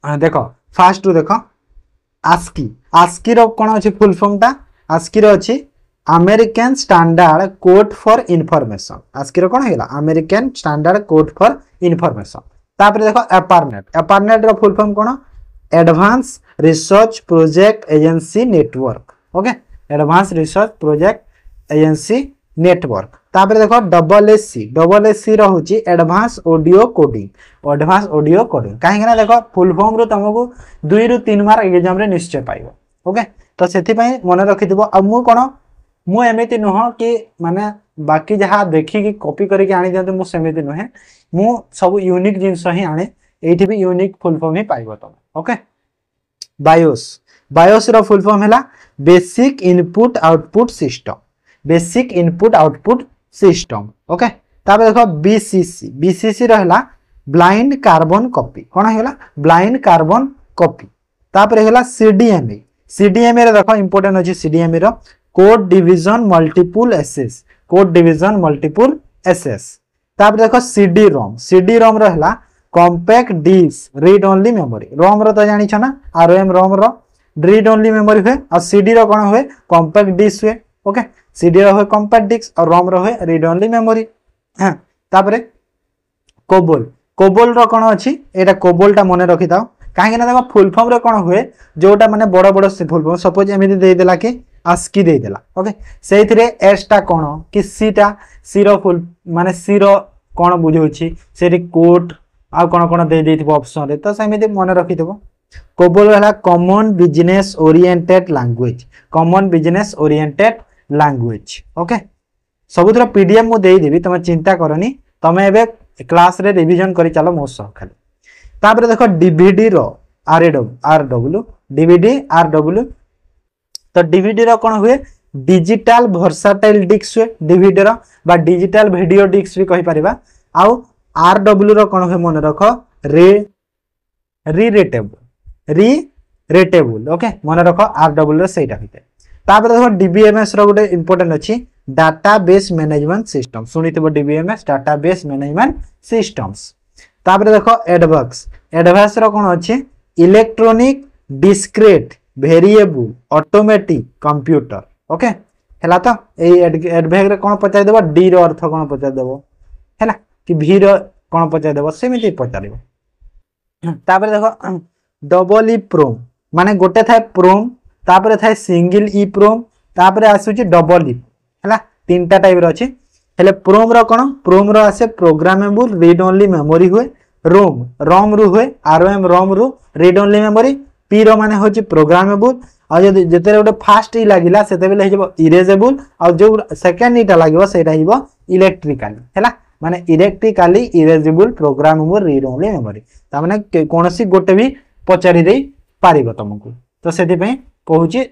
देख फास्ट रू देख आस्की आस्की रो कौन अच्छी फुल फॉर्म टा आस्की रो अच्छी American standard code for information ASCII रो कौन है American standard code for information तापर देखो एपारनेट रो फुल फॉर्म कौन advance research project agency network okay advance research project agency network तापर देखो डबल एस सी रहउची एडवांस ऑडियो कोडिंग कहीं ना देखो फुल फॉर्म रो तुमको 2 रु 3 मार्क एग्जाम रे निश्चय पाइबो ओके तो सेति पई मन रखिथिबो अब मु कोन मु एमिति नुह कि माने बाकी जहा देखि कि कॉपी करके आनी दियंते मु सेमिति नुहे मु सब यूनिक जिंस ही आने एठी भी यूनिक फुल फॉर्म ही पाइबो तुम ओके बायोस रो फुल फॉर्म हैला basic input output system okay तापर देखो बीसीसी रहला ब्लाइंड कार्बन कॉपी कोन हैला ब्लाइंड कार्बन कॉपी तापर हैला सीडीएमए रे देखो इंपोर्टेंट अछि सीडीएमए रो कोड डिवीजन मल्टीपल एसएस तापर देखो सीडी रोम रहला compact disc read only memory ROM रो तो जानि छ ना आरओएम रोम रो रीड ओनली मेमोरी हुए और सीडी रो कोन हुए कॉम्पैक्ट डिस्क हुए ओके सीडी रो हुए कॉम्पैक्ट डिस्क और रोम रो हुए रीड ओनली मेमोरी हां तापर कोबोल रो कोन अछि एटा कोबोल टा मने रखि दाओ काहे ना देखो फुल फॉर्म रो कोन हुए जोटा माने बड़ बड़ फुल फॉर्म सपोज एमिति दे देला कि आस्की दे देला ओके सेइथिरे एस टा कोन कि सी टा सी रो फुल माने सी रो कोन बुझौछि सेरि कोड आ कोन दे देथिबो ऑप्शन रे तो सेमिति मने रखिथिबो कोबोल हला common business oriented language okay सबुथरा पीडीएफ मु देई देबी तुम चिंता करनी तमे एबे क्लास रे रिवीजन करी चलो मो सह खाली तापर देखो डीवीडी रो आरडब्ल्यू तो डीवीडी रो कोन हुए डिजिटल वर्साटाइल डिस्क हुए डीवीडी रो बा डिजिटल वीडियो डिस्क भी कहि परिबा आउ आरडब्ल्यू रो कोन हुए मन रखो रेटेबल ओके मन रखो आरडब्ल्यू रो सेटा हिते तापर देखो डीबीएमएस रो गोटे इंपोर्टेंट अछि डाटाबेस मैनेजमेंट सिस्टम सुनिथिबो डीबीएमएस डाटाबेस मैनेजमेंट सिस्टम्स तापर देखो एडवांस रो कोन अछि electronic discrete variable automatic computer okay हैला तो ए एडवेग रे कोन पचाइ देबो डी रो अर्थ कोन पचाइ देबो हैला कि भी रो कोन पचाइ देबो सेमिति पचारिबो तापर देखो डबल ई प्रोम माने गोटे थाए प्रोम तापर थाए सिंगल ई प्रोम तापर आसुची डबल ई हैला तीनटा टाइप रो अछि हेले प्रोम रो कोन प्रोम रो आसे प्रोग्रामेबल रीड ओनली मेमोरी हुए रोम रू हुए आरओएम रोम रू रीड ओनली मेमोरी पी रो माने होची प्रोग्रामेबल आ जदि जेते गोटे फास्ट ई लागिला सेते बेले हेजबो इरेजेबल आ जो सेकंड ईटा लागिबो सेटा हिबो इलेक्ट्रिकली हैला माने electrically erasable programmable read only memory ता माने कोनोसी गोटे भी पचारि देई पारिबो तुमको तो सेति पई कहूची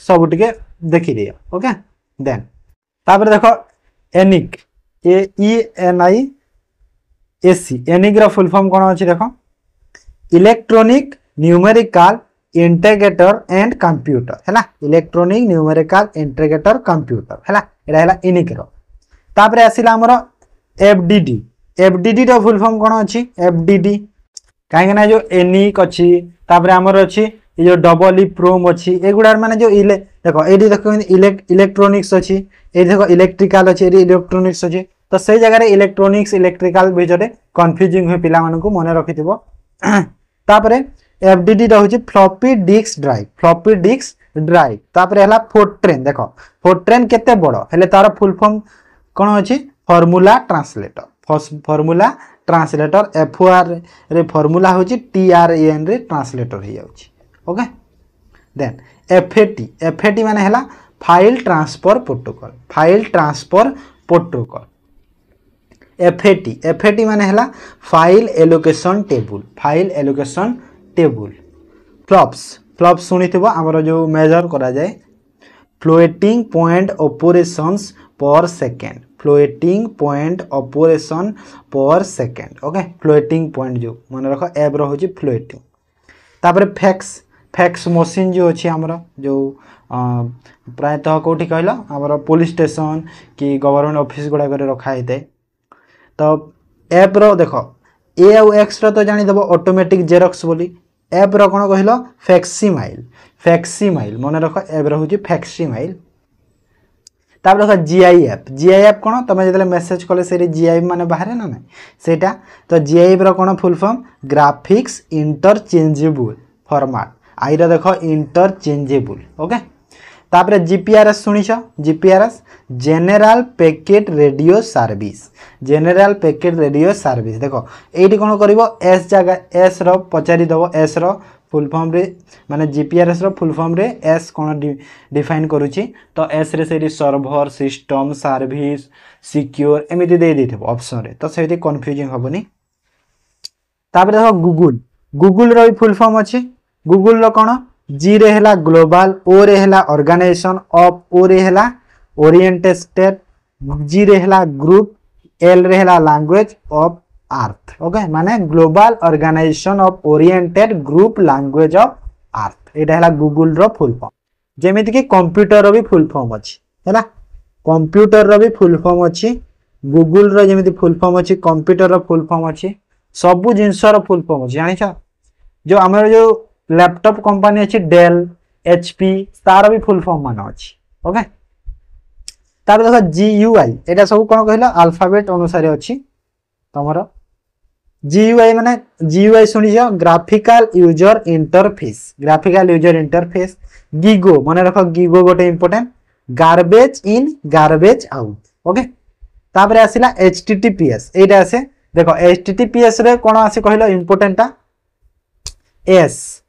सब टिके देखि दिया ओके देन तापर देखो एनिक एनिक रो फुल फॉर्म कोन अछि देखो electronic numerical integrator and computer हैला इलेक्ट्रॉनिक न्यूमेरिकल इंटीग्रेटर कंप्यूटर हैला एडा हैला एनिक रो तापर आसिला हमरो एफडीडी रो फुल फॉर्म कोन अछि एफडीडी काहे ना जो एनिक अछि तापर हमर अछि ये जो डबल ई प्रोम अछि एगुडार माने जो देखो एडी देखो इलेक्ट्रॉनिक्स अछि ए देखो इलेक्ट्रिकल अछि एडी इलेक्ट्रॉनिक्स अछि तो सही जगह रे इलेक्ट्रॉनिक्स इलेक्ट्रिकल बिजरे कंफ्यूजिंग होय पिला मानन को मने रखिथिबो तापर एफडीडी रहउछि फ्लॉपी डिस्क ड्राइव तापर हला फोर्ट्रेन देखो फोर्ट्रेन केते बडो हेले तार फुल फॉर्म कोन अछि फार्मूला ट्रांसलेटर एफओआर रे फार्मूला होछि टीआरएन रे ट्रांसलेटर हे जाउछि ओके देन एफएटी माने हला फाइल ट्रांसफर प्रोटोकॉल एफएटी माने हला फाइल एलोकेशन टेबल फ्लॉप्स सुनिथिबो हमरो जो मेजर करा जाय फ्लोटिंग पॉइंट ऑपरेशंस पर सेकंड ओके फ्लोटिंग पॉइंट जो मन रखो एब रहउछि फ्लोटिंग तापर फैक्स मशीन जो अछि हमरो जो प्रायतः कोठी कहलो हमरो पुलिस स्टेशन कि गवर्नमेंट ऑफिस गुडा करे रखा हेते तो एप रो देखो ए और एक्स रो तो जानि देबो ऑटोमेटिक जेरॉक्स बोली एप रो कोन कहलो फैक्सिमाइल मन रख एप रो होची फैक्सिमाइल तापर देखो जीआईएफ कोन तमे जदले मेसेज कले से जीआईएफ माने बाहर ना ना सेटा तो जीआईएफ रो कोन full form graphics interchangeable format I रो देखो इंटरचेंजेबल ओके तापर जीपीआरएस सुनिछ GPRS general packet radio service देखो एठी कोन करबो एस जगह एस रो पचारि दबो एस रो फुल फॉर्म रे माने जीपीआरएस रो फुल फॉर्म रे एस कोन डिफाइन करूची तो एस रे सेरी सर्वर सिस्टम सर्विस सिक्योर एमिति दे देथबो ऑप्शन रे तो सेति कंफ्यूजिंग होबनी तापर देखो गूगल रो फुल फॉर्म अछि गूगल रो कोन जी रे हला ग्लोबल ओ रे हला ऑर्गेनाइजेशन ऑफ ओ रे हला ओरिएंटेड जी रे हला ग्रुप एल रे हला लैंग्वेज ऑफ अर्थ ओके माने global organization of oriented group language of earth एटा हला गूगल रो फुल फॉर्म जेमिति कि कंप्यूटर रो भी फुल फॉर्म अछि हला कंप्यूटर रो भी फुल फॉर्म अछि गूगल रो जेमिति फुल फॉर्म अछि कंप्यूटर रो फुल फॉर्म अछि सब जिंस रो फुल फॉर्म अछि जानि छ जो हमर जो लैपटॉप कंपनी अछि डेल एचपी तार भी फुल फॉर्म मान अछि ओके तार देखो जीयूआई एटा सब कोन कहला अल्फाबेट अनुसार अछि तमरो जीयूआई माने जीयूआई सुनि जो ग्राफिकल यूजर इंटरफेस गिगो माने रखो गिगो गोटे important garbage in garbage out okay तापर आसिला एचटीटीपीएस एटा आसे देखो एचटीटीपीएस रे कोन आसे कहलो इंपोर्टेंटा एस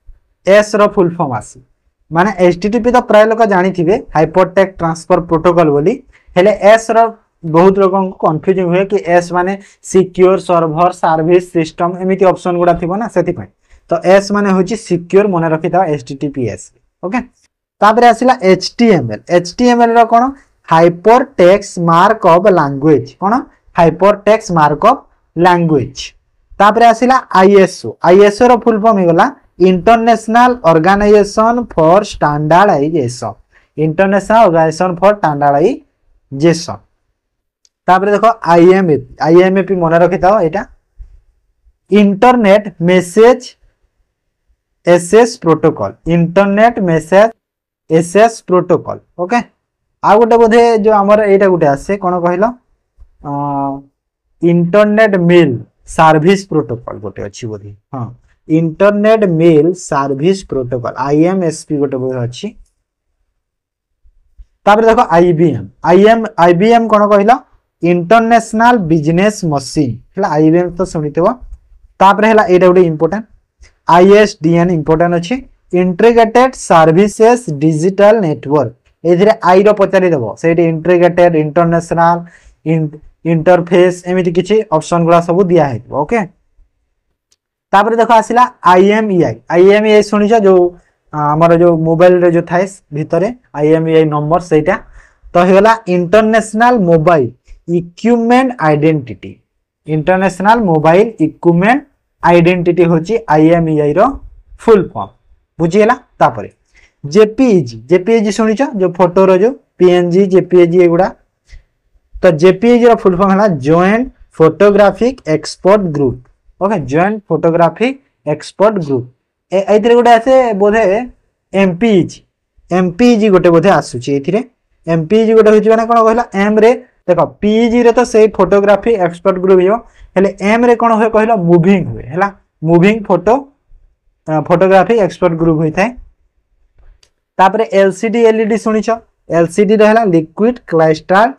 रो फुल फॉर्म आसी माने एचटीटीपी तो प्राय लोक जानि थिबे हाइपरटेक्स्ट ट्रांसफर प्रोटोकॉल बोली हेले एस रो बहुत लोगों को कंफ्यूजिंग हुए कि एस माने सिक्योर सर्वर सर्विस सिस्टम एमिति ऑप्शन गुडा थिबो ना सेति पय तो एस माने होची सिक्योर मने रखिता एचटीटीपीएस ओके तापर आसिला एचटीएमएल रो कोन हाइपरटेक्स्ट मार्कअप लैंग्वेज तापर आसिला आईएसओ रो फुल फॉर्म हिगला इंटरनेशनल ऑर्गेनाइजेशन फॉर स्टैंडर्डाइजेशन तापर देखो आईएमएपी मन रखिता एटा internet message access protocol okay आ गोटे बोधे जो हमर एटा गोटे आसे कोन कहलो इंटरनेट मेल सर्विस प्रोटोकॉल गोटे अछि बोधे हां इंटरनेट मेल सर्विस प्रोटोकॉल आईएमएसपी गोटे बोधे अछि तापर देखो आईबीएम कोन कहलो इंटरनेशनल बिजनेस मशीन हला आईबीएम तो सुनितबो तापर हला एटा गोटे इंपोर्टेंट आईएसडीएन इंपोर्टेंट अछि इंटीग्रेटेड सर्विसेज डिजिटल नेटवर्क एथिरे आई रो पचारि देबो सेठी इंटीग्रेटेड इंटरनेशनल इंटरफेस एमिति किछि ऑप्शन गुला सब दिया है ओके तापर देखो आसिला आईएमईआई सुनिछ जो हमर जो मोबाइल रे जो थाइस भितरे आईएमईआई नंबर सेटा तो हेला इंटरनेशनल मोबाइल इक्विपमेंट आइडेंटिटी होची आईएमईआई रो फुल फॉर्म बुझियला तापरे जेपीईजी सुनिछ जो फोटो रो जो पीएनजी जेपीईजी एगुडा तो जेपीईजी रो फुल फॉर्म हला joint photographic expert group okay joint photographic expert group एथिरे गोटे आसे बोधे एमपीईजी गोटे बोधे आसुची एथिरे एमपीईजी गोटे होची माने कोन कहला एम रे देखो पीईजी रे तो सेही फोटोग्राफी एक्सपर्ट ग्रुप हियो हेले एम रे कोन होय कहला मूविंग होय हला मूविंग फोटोग्राफी एक्सपर्ट ग्रुप होय थाए तापरे एलसीडी एलईडी सुनिछ एलसीडी रहला लिक्विड क्राइस्टल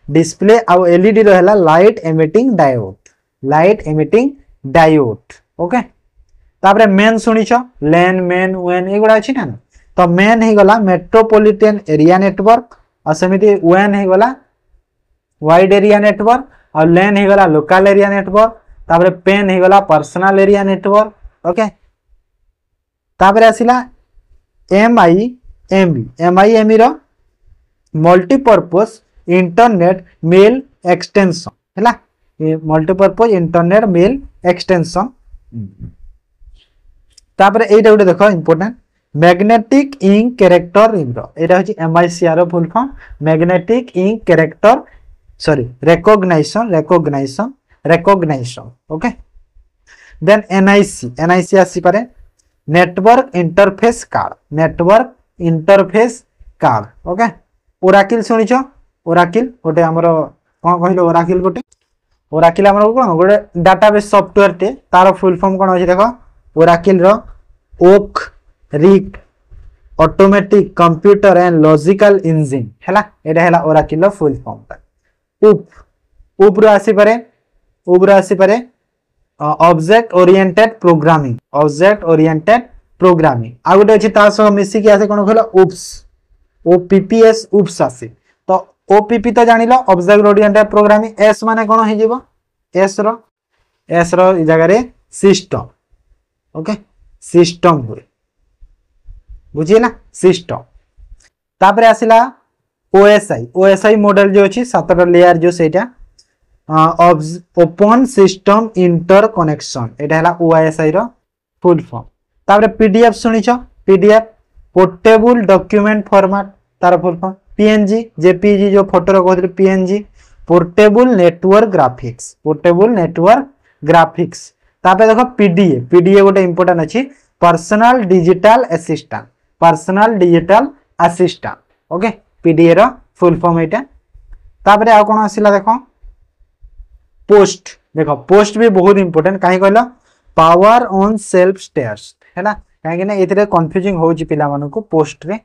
डिस्प्ले आ एलईडी रहला लाइट एमिटिंग डायोड ओके तापरे मेन सुनिछ लेन मेन वेन एगुडा अछि ना तो मेन हे गला मेट्रोपॉलिटन एरिया नेटवर्क और समिति वेन हे गला वाइड एरिया नेटवर्क और लेन हे गला लोकल एरिया नेटवर्क तापरे पेन हे गला पर्सनल एरिया नेटवर्क ओके तापरे आसिला एमआईएमई रो मल्टीपर्पस इंटरनेट मेल एक्सटेंशन हैला मल्टीपर्पस इंटरनेट मेल एक्सटेंशन तापरे एटा उडे देखो important magnetic ink character ring एटा होची एमआईसीआर रो full form magnetic ink character recognition okay then NIC आसी पारे network interface card okay ORACLE सुनिछ ओराकिल गोटे हमर कोन कहिलो ओराकिल गोटे ओराकिल हमर कोन गोटे डाटाबेस सॉफ्टवेयर टे तार फुल फॉर्म कोन अछि देखो ओराकिल रो ओक रिक automatic computer and logical engine हैला एडा हैला ओराकिल रो फुल फॉर्म ता उप रो आसी पारे ऑब्जेक्ट ओरिएंटेड प्रोग्रामिंग आ गोटे अछि ता सह मिसी कि आसे कोन कहला उप्स ओपीपीएस उप्स आसी तो ओपीपी तो जानिलो ऑब्जेक्ट ओरिएंटेड प्रोग्रामिंग एस माने कोन हे जीवो एस रो इ जगह रे सिस्टम ओके सिस्टम हुए बुझिला सिस्टम तापरे आसिला ओएसआई मॉडल जो अछि सातटा लेयर जो सेटा ओपन सिस्टम इंटर कनेक्शन एटा हला ओएसआई रो फुल फॉर्म तापरे पीडीएफ सुनिछ पीडीएफ पोर्टेबल डॉक्यूमेंट फॉर्मेट तार फुल फॉर्म पीएनजी जेपीजी जो फोटो रो कहथि पीएनजी पोर्टेबल नेटवर्क ग्राफिक्स तापरे देखो पीडीए गोटे इंपोर्टेंट अछि personal digital assistant okay PDA रो फुल फॉर्म एटा तापरे आ कोन आसिला देखो पोस्ट भी बहुत इंपोर्टेंट काहे कहलो पावर ऑन सेल्फ स्टेयर्स हैला काहे कि एतरे कंफ्यूजिंग होउची पिला मानु को पोस्ट रे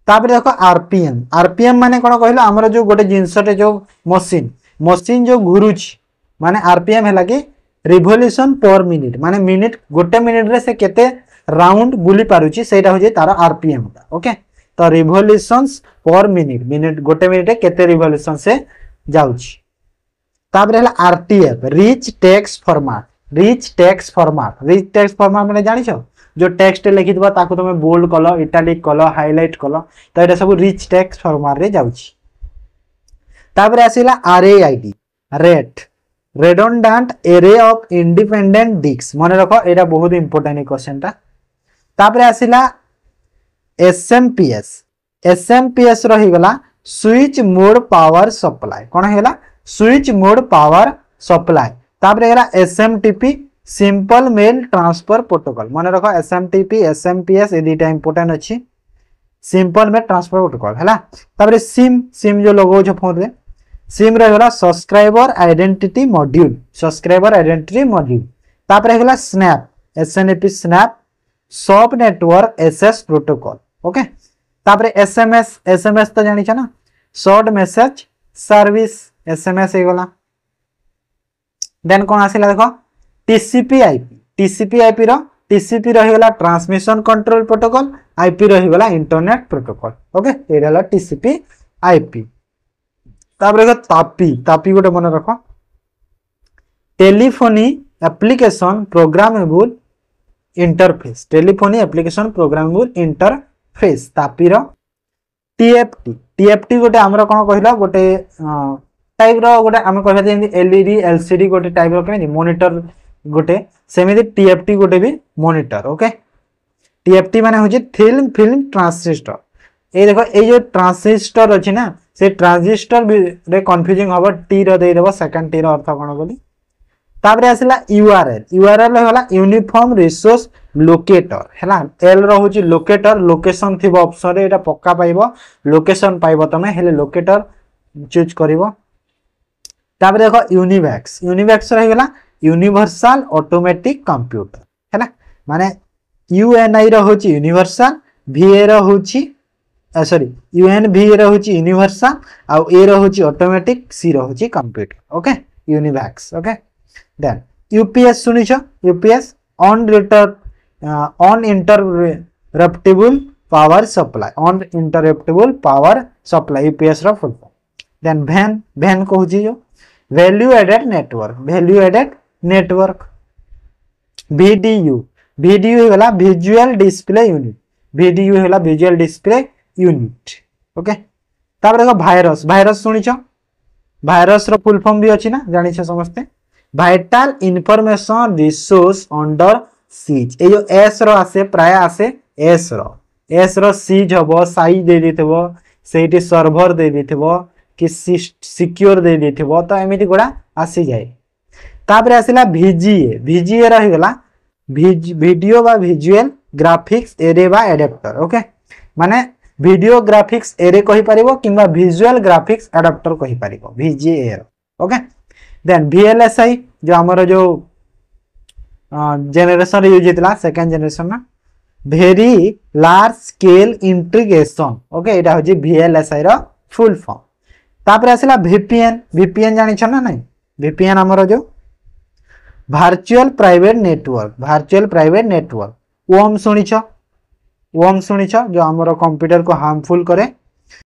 तापरे देखो आरपीएम माने कोन कहलो हमर जो गोटे जिंसटे जो मशीन जो घुरुची माने आरपीएम हैला कि रिवोल्यूशन पर मिनिट माने मिनिट गोटे मिनिट रे से केते राउंड बुली पारुची सेटा हो जे तार आरपीएम ओके तो रिवोल्यूशंस पर मिनिट गोटे मिनिट रे केते रिवोल्यूशन से जाउची तापरे हला आरटीएफ रिच टेक्स्ट फॉर्मेट माने जानि छ जो टेक्स्ट लिखि दबा ताको तमे बोल्ड कलो इटैलिक कलो हाइलाइट कलो तो एटा सब रिच टेक्स्ट फॉर्मेट रे जाउची तापरे आसीला RAID redundant array of independent disk माने रखो एटा बहुत इंपोर्टेंट क्वेश्चन ता तापरे आसीला एसएमपीएस रही गला स्विच मोड पावर सप्लाई कोन हेला स्विच मोड पावर सप्लाई तापरे हेला SMTP simple mail transfer protocol माने रखो एसएमटीपी एसएमपीएस ए दुटा इंपोर्टेंट अछि सिंपल मेल ट्रांसफर प्रोटोकॉल हैला तापरे सिम जो लगो छ फोन रे सिम रे होला सब्सक्राइबर आइडेंटिटी मॉड्यूल तापरे होला स्नैप एसएनएपी स्नैप सब नेटवर्क एसएस प्रोटोकॉल ओके तापरे एसएमएस तो जानि छ ना शॉर्ट मैसेज सर्विस एसएमएस हे गला देन कोन आसिला देखो टीसीपी आईपी रही गला ट्रांसमिशन कंट्रोल प्रोटोकॉल आईपी रही गला इंटरनेट प्रोटोकॉल ओके एडा ला टीसीपी आईपी तापरे तापी गोटे मन रखो telephony application programmable interface TAPI रो टीएफटी गोटे हमर कोन कहिला गोटे टाइप रो गोटे हम कहबा जेंदी एलईडी एलसीडी गोटे टाइप रो केनी मॉनिटर गोटे सेमिति टीएफटी गोटे भी मॉनिटर ओके टीएफटी माने होची फिल्म ट्रांजिस्टर ए देखो ए जो ट्रांजिस्टर अछि ना से ट्रांजिस्टर रे कंफ्यूजिंग होबो टी रो दे देबो सेकंड टी रो अर्थ कोन बोली तापरे आसिला यूआरएल होला यूनिफॉर्म रिसोर्स लोकेटर हैला एल रो होची लोकेटर लोकेशन थिबो ऑप्शन रे एटा पक्का पाइबो लोकेशन पाइबो तमे हेले लोकेटर चूज करिवो तापरे देखो यूनिवैक्स रही गला यूनिवर्सल ऑटोमेटिक कंप्यूटर हैला माने यूएनआई रो होची यूनिवर्सल वीए रो होची सॉरी यूएनवी रो होची यूनिवर्सल आ ए रो होची ऑटोमेटिक सी रो होची computer okay UNIVAC okay then UPS सुनिछ UPS uninterruptible power supply UPS रो फुल फॉर्म देन वैन कहूची जो वैल्यू एडेड नेटवर्क वीडीयू होला विजुअल डिस्प्ले यूनिट ओके तापर देखो वायरस सुनिछ वायरस रो फुल फॉर्म भी अछि ना जानि छ समस्ते vital information resource under seize ए जो एस रो आसे प्राय आसे एस रो सीज हबो साई दे देथबो सेठी सर्वर दे देथबो कि सिक्योर दे देथबो तो एमिति गुडा आसी जाय तापर आसिला VGA VGA रही गला वीडियो बा विजुअल ग्राफिक्स एरे बा एडाप्टर ओके माने वीडियो ग्राफिक्स एरे कहि परिबो किंबा विजुअल ग्राफिक्स एडाप्टर कहि परिबो VGA ओके देन VLSI जो हमर जो जनरेशन यूज हेतला सेकंड जनरेशन ना very large scale integration okay एटा हो जी VLSI रो फुल फॉर्म तापर आसिला VPN जानि छ ना नहीं VPN हमर जो वर्चुअल प्राइवेट नेटवर्क ओम सुनी छ जो हमर कंप्यूटर को हार्मफुल करे